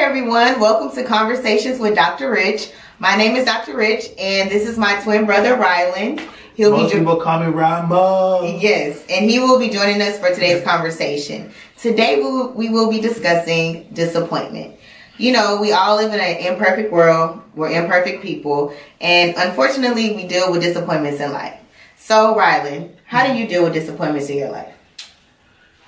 everyone. Welcome to Conversations with Dr. Rich. My name is Dr. Rich, and this is my twin brother, Ryland. Most people call me Rambo. Yes, and he will be joining us for today's conversation. Today, we will be discussing disappointment. You know, we all live in an imperfect world. We're imperfect people, and unfortunately, we deal with disappointments in life. So, Ryland, how do you deal with disappointments in your life?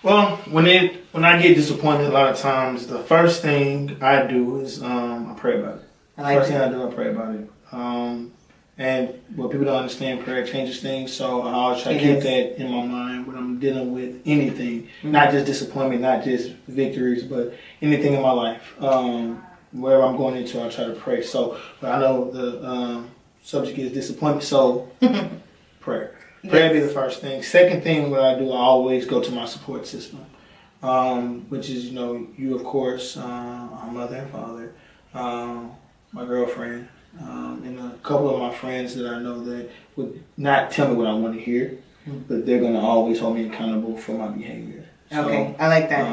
Well, when I get disappointed, a lot of times the first thing I do is I pray about it. First thing I do, I pray about it. And what people don't understand, prayer changes things. So I always try to keep that in my mind when I'm dealing with anything, not just disappointment, not just victories, but anything in my life. Wherever I'm going into, I try to pray. So, but I know the subject is disappointment. So prayer. Prayer be the first thing. Second thing, what I do, I always go to my support system, which is, you, of course, our mother and father, my girlfriend, and a couple of my friends that I know that would not tell me what I want to hear, but they're going to always hold me accountable for my behavior. Okay, I like that.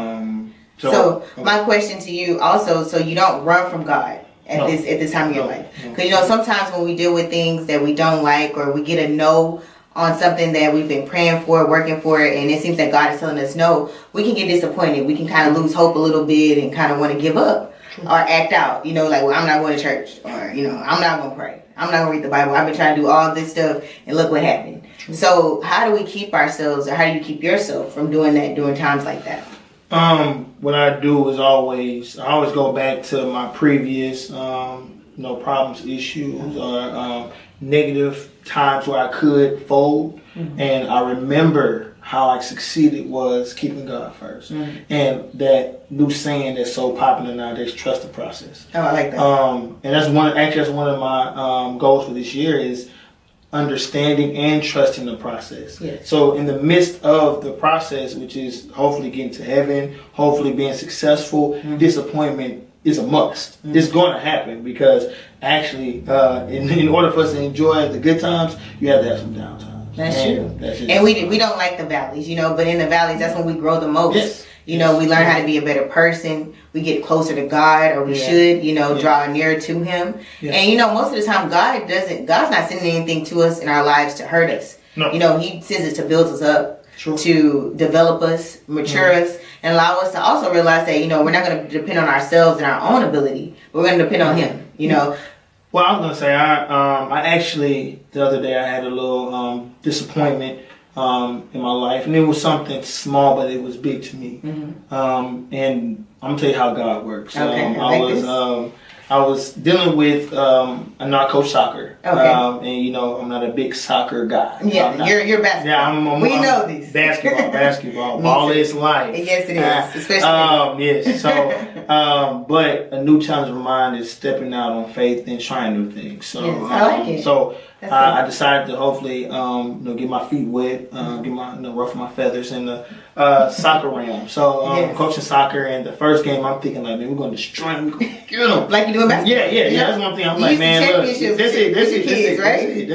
So my question to you also, so you don't run from God at this time of your life. Because, sometimes when we deal with things that we don't like, or we get a no on something that we've been praying for, working for, and it seems that God is telling us no, we can get disappointed. We can kind of lose hope a little bit and kind of want to give up or act out. Like, well, I'm not going to church, or, I'm not going to pray. I'm not going to read the Bible. I've been trying to do all this stuff, and look what happened. So how do we keep ourselves, or how do you keep yourself from doing that during times like that? What I do is I always go back to my previous, problems, issues, or negative times where I could fold, and I remember how I succeeded was keeping God first, and that new saying that's so popular nowadays, trust the process. Oh, I like that. And that's one of my goals for this year is understanding and trusting the process. Yes. So in the midst of the process, which is hopefully getting to heaven, hopefully being successful, disappointment is a must. It's going to happen because actually, in order for us to enjoy the good times, you have to have some downtime. That's true. And we don't like the valleys, but in the valleys, that's when we grow the most. Yes. We learn how to be a better person. We get closer to God, or we should, draw nearer to Him. Yeah. And, most of the time, God's not sending anything to us in our lives to hurt us. No. He sends it to build us up, to develop us, mature us, and allow us to also realize that, we're not going to depend on ourselves and our own ability. We're going to depend on Him, Well, I was going to say, I actually, the other day, I had a little disappointment in my life, and it was something small, but it was big to me. And I'm gonna tell you how God works. I was dealing with I know I coach soccer, and I'm not a big soccer guy. Yeah, you're basketball. Yeah, we know this. Basketball. Ball is life. Yes, it is. Especially. Yes. So, but a new challenge of mine is stepping out on faith and trying new things. So, yes, I like it. So. I decided to hopefully, get my feet wet, get my ruffle my feathers in the soccer realm. So I'm coaching soccer, and the first game I'm thinking like, man, we're going to destroy them, get them. Like you do in basketball. Yeah. That's one thing. I'm like, man, look, this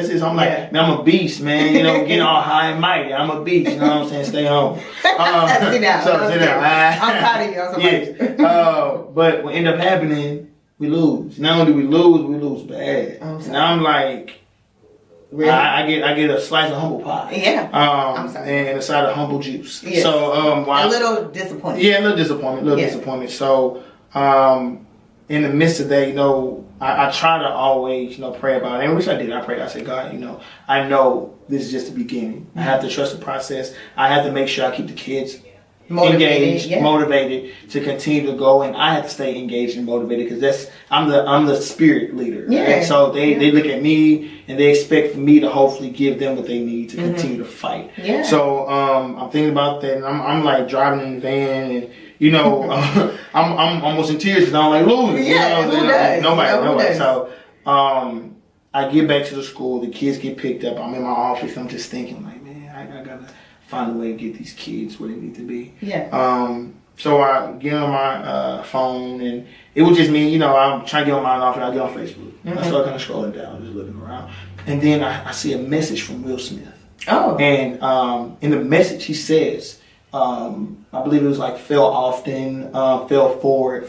is. I'm like, man, I'm a beast, man. Getting all high and mighty. I'm a beast. You know what I'm saying? Stay home. Sit down. Sit down. I'm proud of you. Yes. But what ended up happening, we lose. Not only do we lose bad. And I'm like. Really? I get a slice of humble pie. Yeah. I'm sorry. And a side of humble juice. Yes. So a little disappointment. Yeah, a little disappointment. So in the midst of that, I try to always, pray about it. And which I did. I prayed. I said, God, I know this is just the beginning. I have to trust the process. I have to make sure I keep the kids engaged, motivated to continue to go, and I have to stay engaged and motivated because I'm the spirit leader. Yeah. Right? So they look at me and they expect for me to hopefully give them what they need to continue to fight. Yeah. So I'm thinking about that, and I'm like driving in the van, and I'm almost in tears because I'm like losing. Yeah, who does? Nobody. So I get back to the school, the kids get picked up. I'm in my office. I'm just thinking like, man, I gotta find a way to get these kids where they need to be. Yeah. So I get on my phone, and it was just me, I'm trying to get on my office, I get on Facebook. I start kind of scrolling down, just looking around. And then I see a message from Will Smith. Oh. And in the message, he says, I believe it was like fail often, fall forward.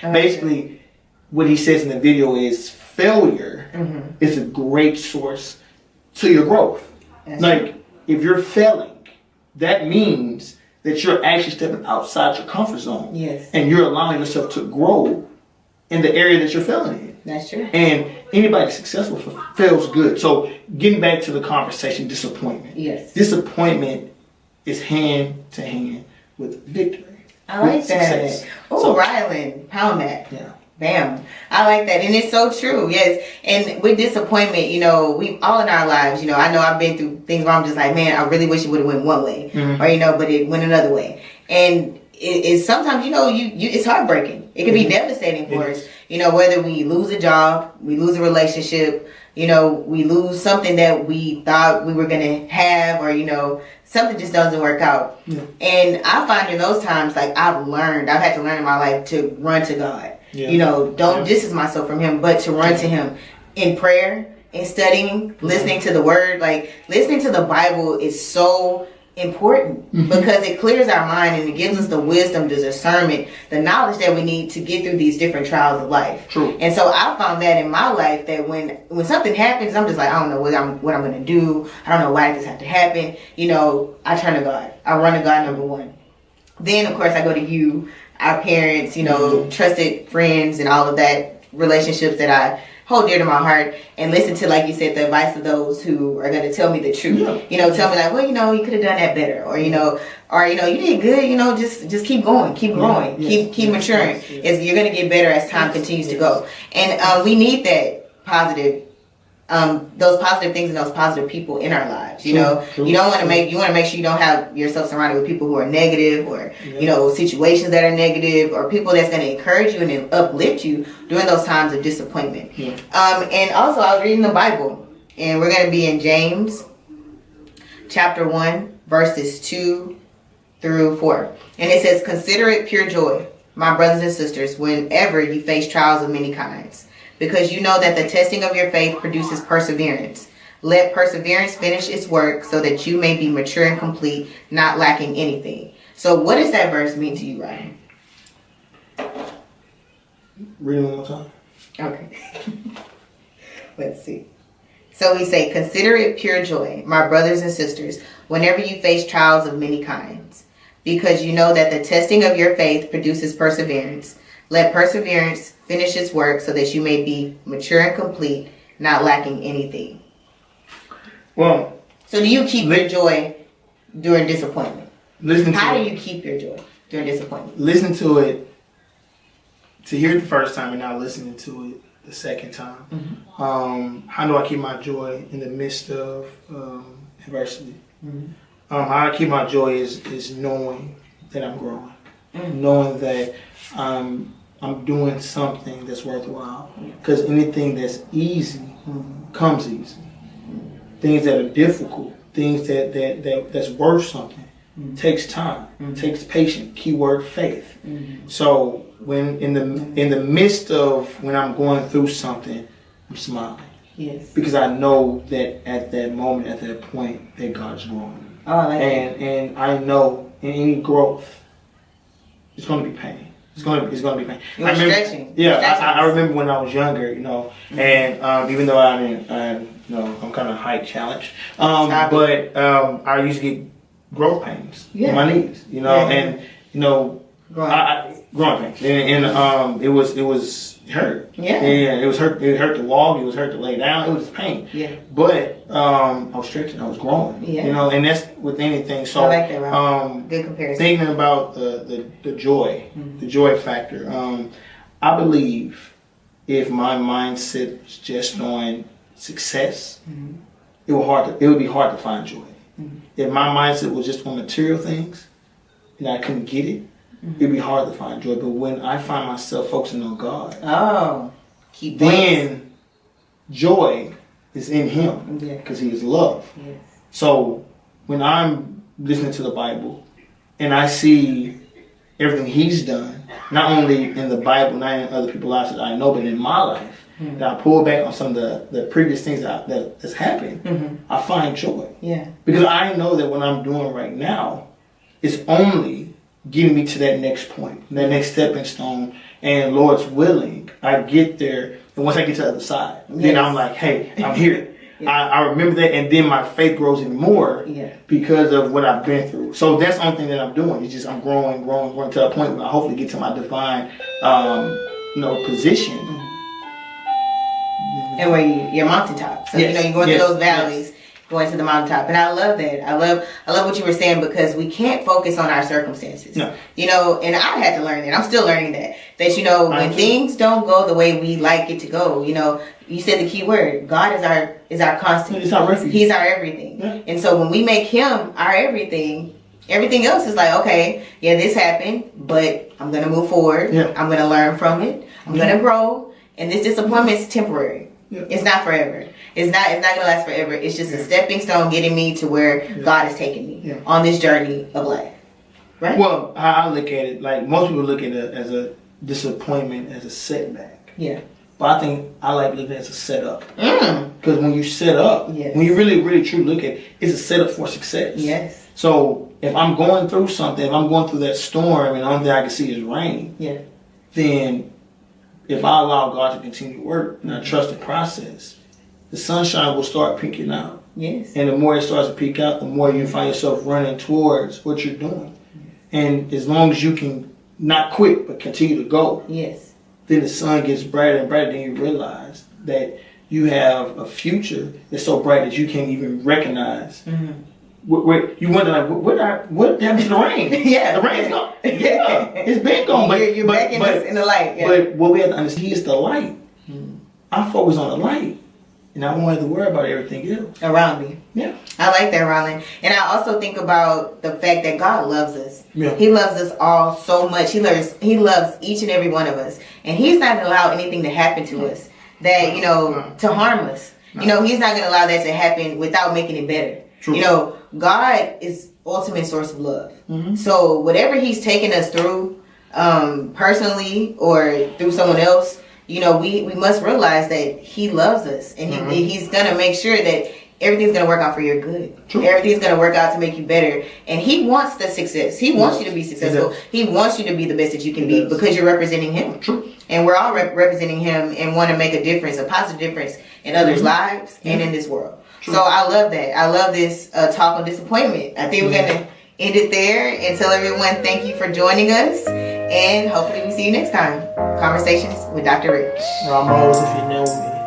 Basically, what he says in the video is failure is a great source to your growth. Like, if you're failing, that means that you're actually stepping outside your comfort zone. Yes. And you're allowing yourself to grow in the area that you're failing in. That's true. And anybody successful feels good. So getting back to the conversation, disappointment. Yes. Disappointment is hand to hand with victory. I like success. that. Oh, So, Rylan, pound that. yeah. Bam. I like that. And it's so true. Yes. And with disappointment, we all in our lives, I know I've been through things where I'm just like, man, I really wish it would have went one way. Or, but it went another way. And it's sometimes, it's heartbreaking. It can be devastating for us. Whether we lose a job, we lose a relationship, we lose something that we thought we were going to have, or, something just doesn't work out. Yeah. And I find in those times, like I've had to learn in my life to run to God. Yeah. Don't distance myself from him, but to run to him in prayer, in studying, listening to the word. Like listening to the Bible is so important because it clears our mind and it gives us the wisdom, the discernment, the knowledge that we need to get through these different trials of life. True. And so I found that in my life that when something happens, I'm just like, I don't know what I'm going to do. I don't know why this had to happen. I turn to God. I run to God, number one. Then of course I go to you, our parents, trusted friends and all of that, relationships that I hold dear to my heart, and listen to, like you said, the advice of those who are going to tell me the truth. Yeah. Tell me like, well, you could have done that better, or you did good. Just keep going, keep growing, keep maturing. Yes. You're going to get better as time continues to go, and we need that positive. Those positive things and those positive people in our lives, you want to make sure you don't have yourself surrounded with people who are negative or, situations that are negative or people that's going to encourage you and uplift you during those times of disappointment. Yeah. And also I was reading the Bible and we're going to be in James chapter 1 verses 2 through 4. And it says, "Consider it pure joy, my brothers and sisters, whenever you face trials of many kinds, because you know that the testing of your faith produces perseverance. Let perseverance finish its work so that you may be mature and complete, not lacking anything." So what does that verse mean to you, Ryan? Read it one more time. Okay. Let's see. So we say, "Consider it pure joy, my brothers and sisters, whenever you face trials of many kinds, because you know that the testing of your faith produces perseverance. Let perseverance finish its work so that you may be mature and complete, not lacking anything." Well, so do you keep your joy during disappointment? How do you keep your joy during disappointment? Listen to it, to hear it the first time and not listening to it the second time. Mm-hmm. How do I keep my joy in the midst of adversity? Mm-hmm. How I keep my joy is knowing that I'm growing, knowing that I'm doing something that's worthwhile. Because anything that's easy comes easy. Things that are difficult, things that's worth something, takes time, takes patience. Keyword faith. So when in the midst of when I'm going through something, I'm smiling. Yes. Because I know that at that moment, at that point, that God's growing. Oh, I like that. And I know in any growth, it's going to be pain. It's going to be pain. You're stretching. Yeah, I remember when I was younger, and even though I'm kind of height challenged, but I used to get growth pains in my knees, and growing pains, and it was hurt. Yeah, and it was hurt. It hurt to walk. It was hurt to lay down. It was pain. Yeah, but I was stretching. I was growing. Yeah, and that's with anything. So I like that. Right? Good comparison. Thinking about the joy, the joy factor. I believe if my mindset was just on success, it would be hard to find joy. If my mindset was just on material things and I couldn't get it, it'd be hard to find joy. But when I find myself focusing on God, then joy is in Him because He is love. Yes. So when I'm listening to the Bible and I see everything He's done, not only in the Bible, not in other people's lives that I know, but in my life, that I pull back on some of the previous things that's happened, I find joy. Yeah. Because I know that what I'm doing right now It's only getting me to that next point, that next stepping stone. And Lord's willing, I get there. And once I get to the other side, then I'm like, hey, I'm here. I remember that, and then my faith grows even more because of what I've been through. So that's the only thing that I'm doing. It's just I'm growing to a point where I hopefully get to my divine, position. And where you're mountaintop. So, you're going through those valleys, going to the mountaintop. And I love that. I love what you were saying, because we can't focus on our circumstances. No. And I had to learn that. I'm still learning that. That, when things don't go the way we like it to go, you said the key word. God is our constant. He's our refuge. He's our everything. Yeah. And so when we make him our everything else is like, okay, this happened, but I'm going to move forward. Yeah. I'm going to learn from it. I'm going to grow. And this disappointment is temporary. Yeah. It's not forever. It's not going to last forever. It's just a stepping stone getting me to where God is taking me on this journey of life. Right? Well, I look at it, like most people look at it as a disappointment, as a setback. Yeah. But I think I like looking at it as a setup. Because when you set up, when you really, really truly look at it, it's a setup for success. Yes. So if I'm going through something, if I'm going through that storm and the only thing I can see is rain, then if I allow God to continue to work and I trust the process, the sunshine will start peeking out. Yes. And the more it starts to peek out, the more you find yourself running towards what you're doing. And as long as you can not quit, but continue to go, then the sun gets brighter and brighter, then you realize that you have a future that's so bright that you can't even recognize. You wonder, what happened to the rain? The rain's gone. It's been gone. But you're back in the light. Yeah. But what we have to understand is the light. I focus on the light, and I don't have to worry about everything else around me. Yeah, I like that, Roland. And I also think about the fact that God loves us. Yeah. He loves us all so much. He loves each and every one of us, and He's not going to allow anything to happen to us that to harm us. He's not going to allow that to happen without making it better. True. God is ultimate source of love. So whatever He's taken us through, personally or through someone else, we must realize that He loves us, and He's gonna make sure that everything's gonna work out for your good. True. Everything's gonna work out to make you better, and He wants the success. He wants you to be successful. He wants you to be the best that you can be because you're representing Him. True. And we're all representing Him and want to make a difference, a positive difference in others' lives and in this world. True. So I love that. I love this talk on disappointment. I think we're going to end it there and tell everyone thank you for joining us. And hopefully we see you next time. Conversations with Dr. Rich. Ramos, if you know me.